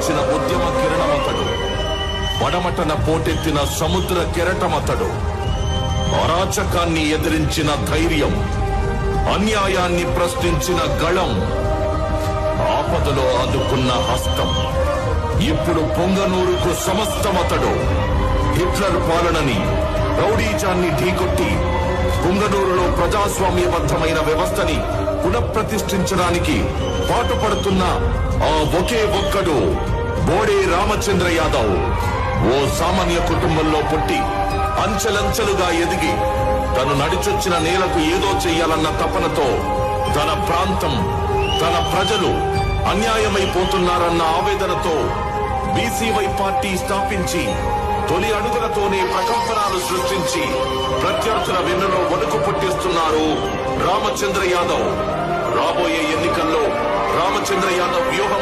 వెలిగించిన ఉద్యమ కిరణమతడు, పడమటన పోటెత్తిన సముద్ర కెరటమతడు. అరాచకాన్ని ఎదిరించిన ధైర్యం, అన్యాయాన్ని ప్రశ్నించిన గళం, ఆపదలో ఆదుకున్న హస్తం. ఇప్పుడు పొంగనూరుకు సమస్తమతడు. హిట్లర్ పాలనని, రౌడీజాన్ని ఢీకొట్టి పొంగనూరులో ప్రజాస్వామ్యబద్ధమైన వ్యవస్థని పునఃప్రతిష్ఠించడానికి పాటుపడుతున్న ఆ ఒకే ఒక్కడు బోడే రామచంద్ర యాదవ్. ఓ సామాన్య కుటుంబంలో పుట్టి అంచెలంచెలుగా ఎదిగి తను నడిచొచ్చిన నేలకు ఏదో చెయ్యాలన్న తపనతో తన ప్రాంతం, తన ప్రజలు అన్యాయమైపోతున్నారన్న ఆవేదనతో బీసీవై పార్టీ స్థాపించి తొలి అడుగులతోనే ప్రకంపనాలు సృష్టించి ప్రత్యర్థుల వెన్నులో వణుకు పుట్టిస్తున్నారు రామచంద్ర యాదవ్. రాబోయే ఎన్నికల్లో రామచంద్ర యాదవ్ వ్యూహం